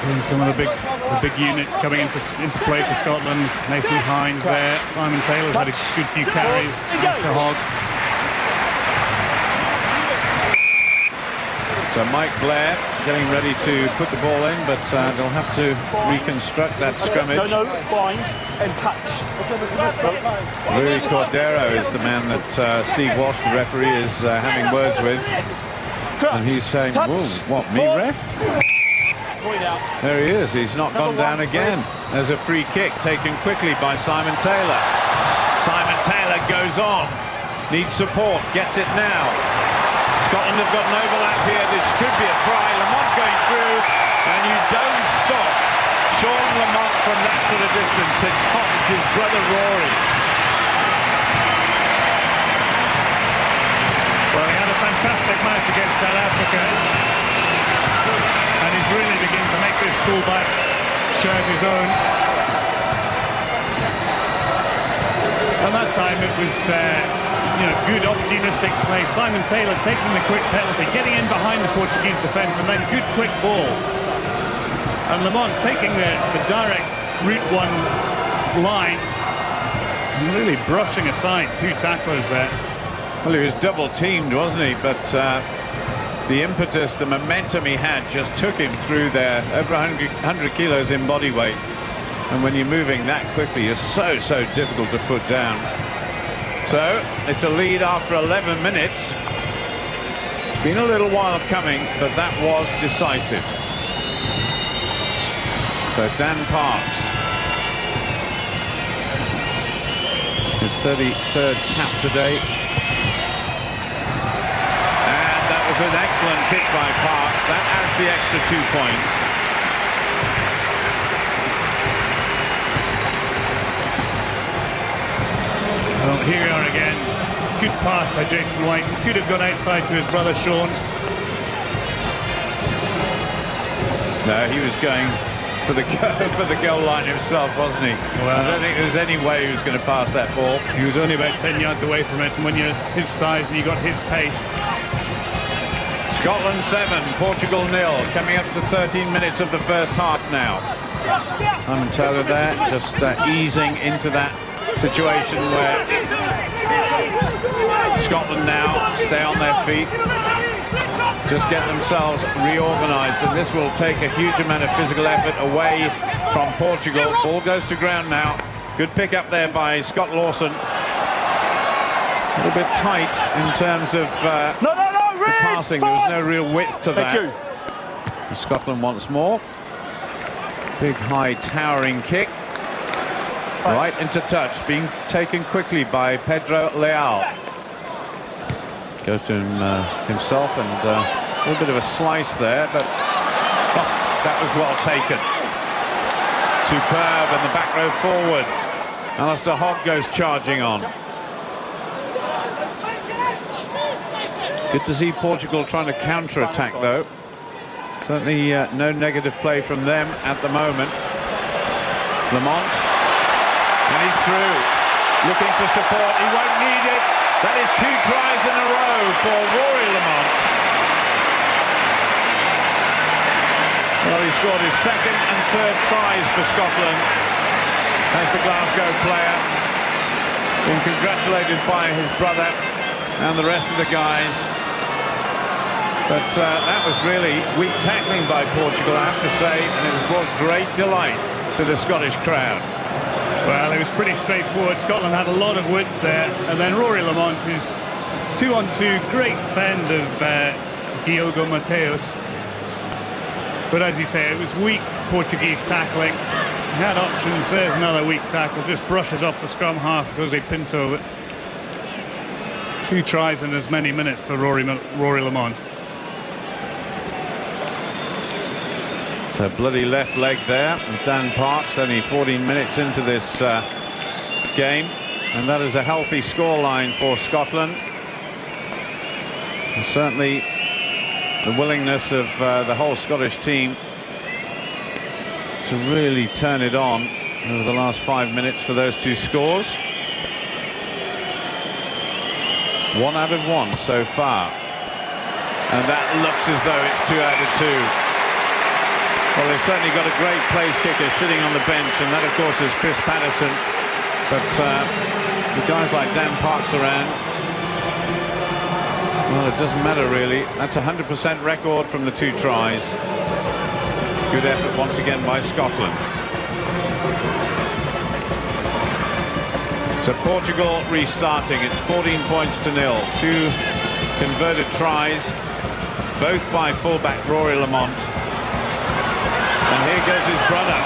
And some of the big units coming into play for Scotland. Nathan Hines there. Simon Taylor's had a good few carries. Alistair Hogg. So Mike Blair getting ready to put the ball in, but they'll have to reconstruct that scrummage. No, bind and touch. Louis Cordero is the man that Steve Walsh, the referee, is having words with. And he's saying, whoa, what, me, ref? There he is, he's not gone down again. There's a free kick taken quickly by Simon Taylor. Simon Taylor goes on, needs support, gets it now. Scotland have got an overlap here, this could be a try. Lamont going through, and you don't stop Sean Lamont from that sort of distance. It's hot, it's his brother Rory. Well, he had a fantastic match against South Africa. And he's really beginning to make this fullback shirt his own. And that time it was, good opportunistic play. Simon Taylor taking the quick penalty, getting in behind the Portuguese defence, and then good quick ball. And Lamont taking the direct route one line, and really brushing aside two tacklers there. Well, he was double teamed, wasn't he? But the impetus, the momentum he had just took him through there. Over 100 kilos in body weight. And when you're moving that quickly, you're so difficult to put down. So it's a lead after 11 minutes. It's been a little while coming, but that was decisive. So Dan Parks, his 33rd cap today. And that was an excellent kick by Parks. That adds the extra 2 points. Well, here we are again. Good pass by Jason White. Could have gone outside to his brother Sean. No, he was going for the goal line himself, wasn't he? Well, I don't think there was any way he was going to pass that ball. He was only about 10 yards away from it, and when you're his size and you got his pace. Scotland 7, Portugal 0. Coming up to 13 minutes of the first half now. Simon Taylor there, just easing into that situation where Scotland now stay on their feet, just get themselves reorganised, and this will take a huge amount of physical effort away from Portugal. Ball goes to ground now. Good pick up there by Scott Lawson. A little bit tight in terms of the passing. There was no real width to that. Scotland once more. Big high towering kick. Right into touch, being taken quickly by Pedro Leal. Goes to him himself, and a little bit of a slice there, but that was well taken. Superb, and the back row forward. Alistair Hogg goes charging on. Good to see Portugal trying to counter-attack, though. Certainly no negative play from them at the moment. Lamont. And he's through, looking for support. He won't need it. That is 2 tries in a row for Rory Lamont. Well, he scored his 2nd and 3rd tries for Scotland as the Glasgow player. Been congratulated by his brother and the rest of the guys. But that was really weak tackling by Portugal, I have to say, and it has brought great delight to the Scottish crowd. Well, it was pretty straightforward. Scotland had a lot of width there, and then Rory Lamont is 2-on-2, great fend of Diogo Mateus. But as you say, it was weak Portuguese tackling. He had options. There's another weak tackle, just brushes off the scrum half because they Pinto. 2 tries in as many minutes for Rory Lamont. So bloody left leg there, and Dan Parks only 14 minutes into this game, and that is a healthy scoreline for Scotland. And certainly the willingness of the whole Scottish team to really turn it on over the last 5 minutes for those 2 scores. 1 out of 1 so far, and that looks as though it's 2 out of 2. Well, they've certainly got a great place kicker sitting on the bench, and that, of course, is Chris Patterson. But with guys like Dan Parks around, well, it doesn't matter, really. That's a 100% record from the 2 tries. Good effort once again by Scotland. So Portugal restarting. It's 14 points to 0. 2 converted tries, both by fullback Rory Lamont. And here goes his brother.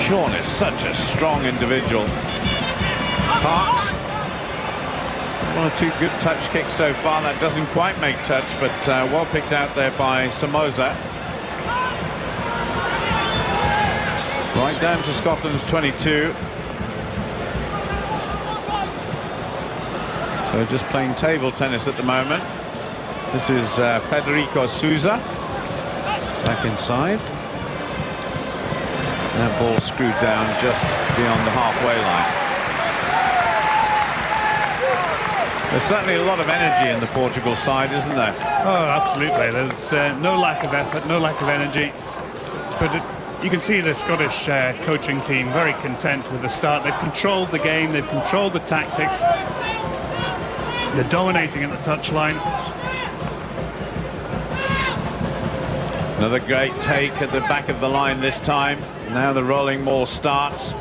Sean is such a strong individual. Parks. 1 or 2 good touch kicks so far. That doesn't quite make touch, but well picked out there by Somoza. Right down to Scotland's 22. So just playing table tennis at the moment. This is Federico Sousa. Back inside. That ball screwed down just beyond the halfway line. There's certainly a lot of energy in the Portugal side, isn't there? Oh, absolutely. There's no lack of effort, no lack of energy. But you can see the Scottish coaching team very content with the start. They've controlled the game, they've controlled the tactics. They're dominating at the touchline. Another great take at the back of the line this time. Now the rolling ball starts.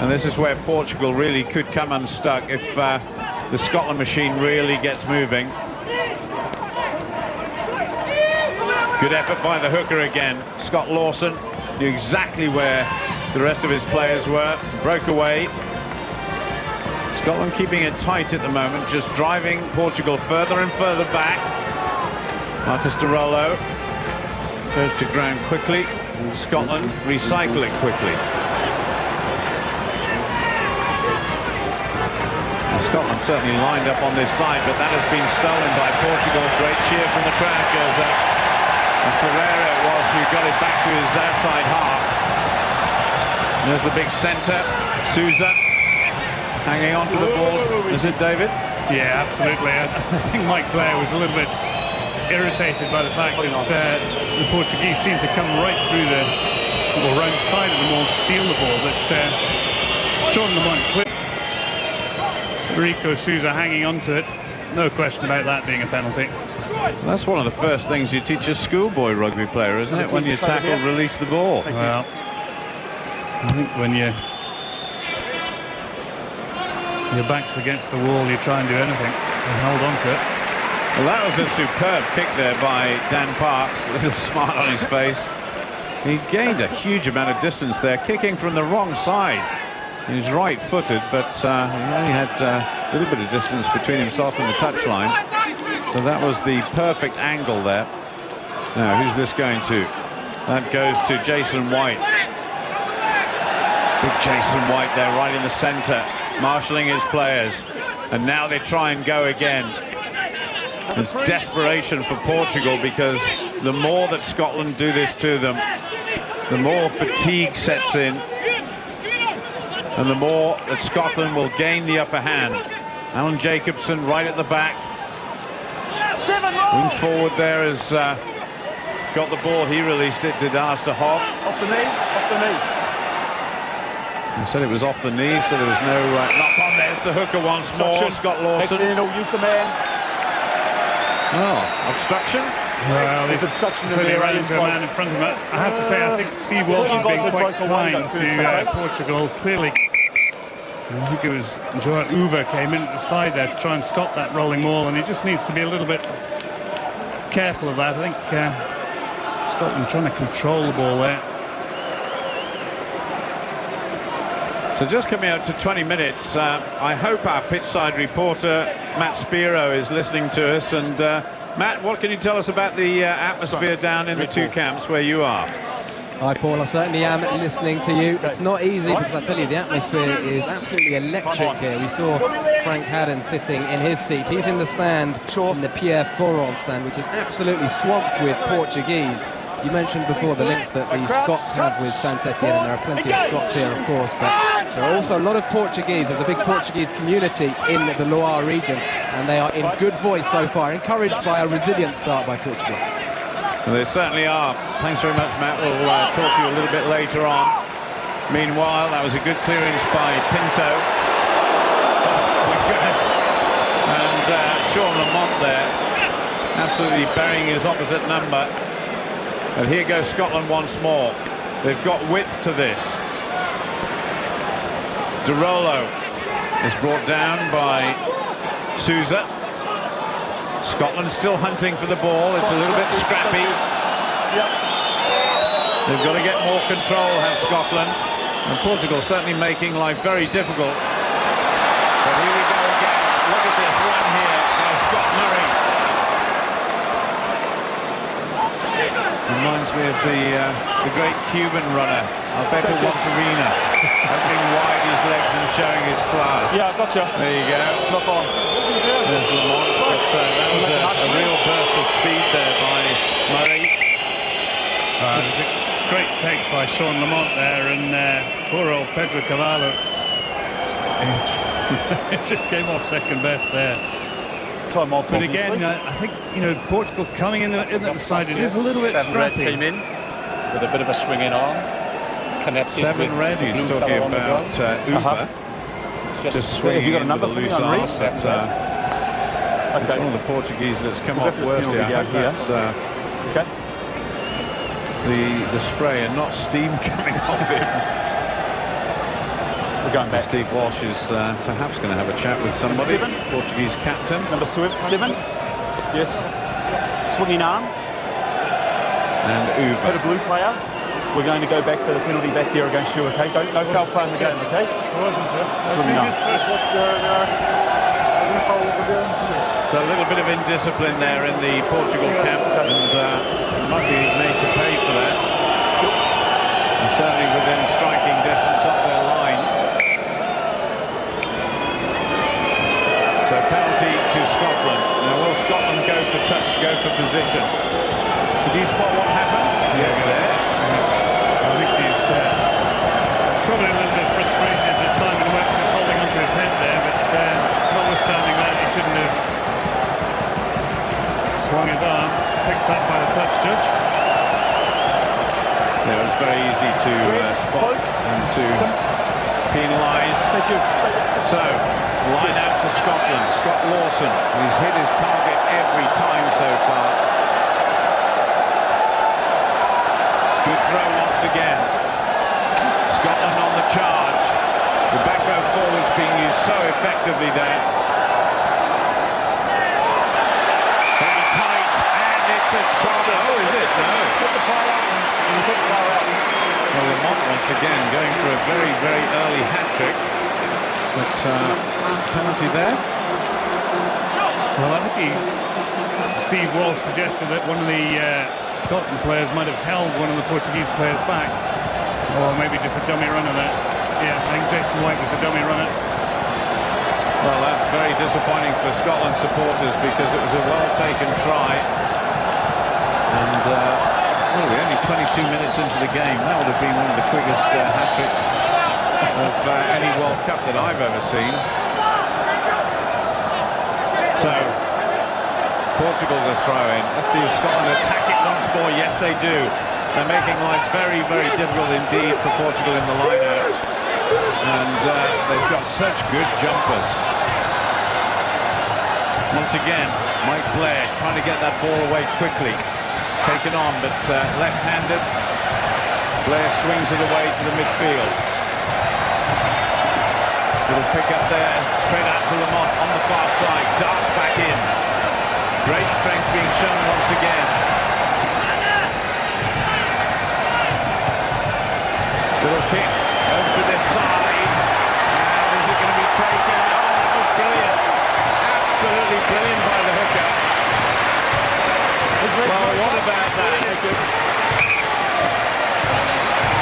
And this is where Portugal really could come unstuck if the Scotland machine really gets moving. Good effort by the hooker again. Scott Lawson knew exactly where the rest of his players were. Broke away. Scotland keeping it tight at the moment, just driving Portugal further and further back. Marcus de Rollo goes to ground quickly, and Scotland recycle it quickly. And Scotland certainly lined up on this side, but that has been stolen by Portugal. Great cheer from the crowd goes up. And Ferreira it was who got it back to his outside half. And there's the big centre, Sousa. Hanging on to the ball, is it, David? Yeah, absolutely. I think Mike Blair was a little bit irritated by the fact that the Portuguese seemed to come right through the round side of the ball to steal the ball. But Sean Lamont, Rico Sousa hanging on to it. No question about that being a penalty. That's one of the first things you teach a schoolboy rugby player, isn't it? When you tackle, release the ball. Well, I think when your back's against the wall, you try and do anything and hold on to it. Well, that was a superb kick there by Dan Parks. A little smile on his face. He gained a huge amount of distance there, kicking from the wrong side. He was right-footed, but he only had a little bit of distance between himself and the touchline. So that was the perfect angle there. Now, who's this going to? That goes to Jason White. Big Jason White there, right in the centre, marshalling his players. And now they try and go again. It's desperation for Portugal, because the more that Scotland do this to them, the more fatigue sets in, and the more that Scotland will gain the upper hand. Alan Jacobson right at the back. Wing forward there has got the ball. He released it. Didas to Hobb. Off the knee, off the knee. He said it was off the knee, so there was no knock on. There's the hooker once more. Scott Lawson. Use the man. Oh, obstruction? Well, there's obstruction in certainly the ran into a man in front of him. I have to say, I think Steve Walsh has been quite kind to Portugal. Clearly, I think it was João Uva came in at the side there to try and stop that rolling ball, and he just needs to be a little bit careful of that. I think Scotland trying to control the ball there. So just coming out to 20 minutes, I hope our pitchside reporter Matt Spiro is listening to us. And Matt, what can you tell us about the atmosphere down in the two camps where you are? Hi Paul, I certainly am listening to you. It's not easy, because I tell you, the atmosphere is absolutely electric here. We saw Frank Haddon sitting in his seat. He's in the stand, in the Pierre Foron stand, which is absolutely swamped with Portuguese. You mentioned before the links that the Scots have with Saint-Étienne, and there are plenty of Scots here, of course, but there are also a lot of Portuguese. There's a big Portuguese community in the Loire region, and they are in good voice so far, encouraged by a resilient start by Portugal. Well, they certainly are. Thanks very much, Matt. We'll talk to you a little bit later on. Meanwhile, that was a good clearance by Pinto. Oh, my goodness. And Sean Lamont there, absolutely burying his opposite number. And here goes Scotland once more. They've got width to this. De Rolo is brought down by Sousa. Scotland still hunting for the ball. It's a little bit scrappy. They've got to get more control, have Scotland. And Portugal certainly making life very difficult. But here we go again. Look at this run here by Scott Murray. Reminds me of the great Cuban runner, Alberto Monterina, opening wide his legs and showing his class. Yeah, gotcha. There you go. Knock on. There's Lamont, but that was a real burst of speed there by Murray. It was a great take by Sean Lamont there, and poor old Pedro Cavallo. It just came off second best there. Time off, But obviously. again, I think, you know, Portugal coming in the side, it is a little bit Seven red scrappy. came in with a bit of a swinging arm. Connected 7 with red, the he's blue talking fella on the about ground. Uber. It's Just swinging have you got a in number with for a me loose on arm. Reese? But, Okay. one of the Portuguese that's come We'll off go for the worst here. I penalty hope gag that's Okay. the spray and not steam coming off him. We're going back. Steve Walsh is perhaps going to have a chat with somebody. Number 7. Portuguese captain. Number 7. Yes. Swinging arm. And Got a Uber. blue player. We're going to go back for the penalty back there against you, okay? No foul play in the game, okay? Swinging arm. So a little bit of indiscipline there in the Portugal camp, and might be made to pay for that. And certainly within striking distance up their line. So penalty to Scotland. Now will Scotland go for touch, go for position? Did you spot what happened? Yes, there. I think he's probably a little bit frustrated that Simon Webster is holding onto his head there, but notwithstanding that, he shouldn't have swung his arm, picked up by the touch judge. Yeah, it was very easy to spot and to penalise. So, line out to Scotland. Scott Lawson, he's hit his target every time so far. Good throw once again. Scotland on the charge. The back row forwards being used so effectively there. Very tight, and it's a trouble. Oh, is it? No. Put the player out and took the player out. Well, Lamont once again going for a very, very early hat-trick. But penalty there. Well, I think Steve Walsh suggested that one of the Scotland players might have held one of the Portuguese players back, or maybe just a dummy run of that. Yeah, I think Jason White was the dummy runner. Well, that's very disappointing for Scotland supporters because it was a well-taken try. And, well, we're only 22 minutes into the game. That would have been one of the quickest hat-tricks of any World Cup that I've ever seen. So, Portugal to throw in. Let's see if Scotland attack it once more. Yes, they do. They're making life very, very difficult indeed for Portugal in the line-out. And they've got such good jumpers. Once again, Mike Blair trying to get that ball away quickly. Taken on, but left-handed. Blair swings it away to the midfield. Little pick up there, straight out to Lamont on the far side. Darts back in. Great strength being shown once again. Little kick over to this side. And is it going to be taken? Oh, that was brilliant. Absolutely brilliant by the hooker. Well, what about that?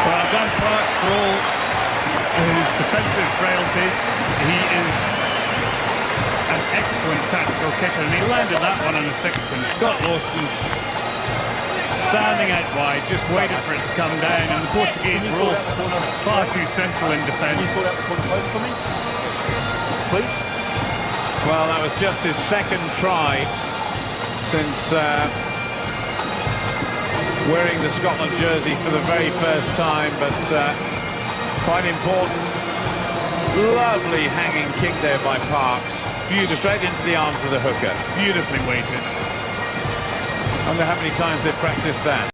Well, Dan Clark, for all his defensive frailties, he is an excellent tactical kicker, and he landed that one on the sixth. And Scott Lawson standing out wide, just waited for it to come down, and the Portuguese were all far too central in defence. Can you sort out the corner post for me, please? Well, that was just his second try since wearing the Scotland jersey for the very first time, but quite important. Lovely hanging kick there by Parks. Beautiful. Straight into the arms of the hooker. Beautifully weighted. I wonder how many times they've practiced that.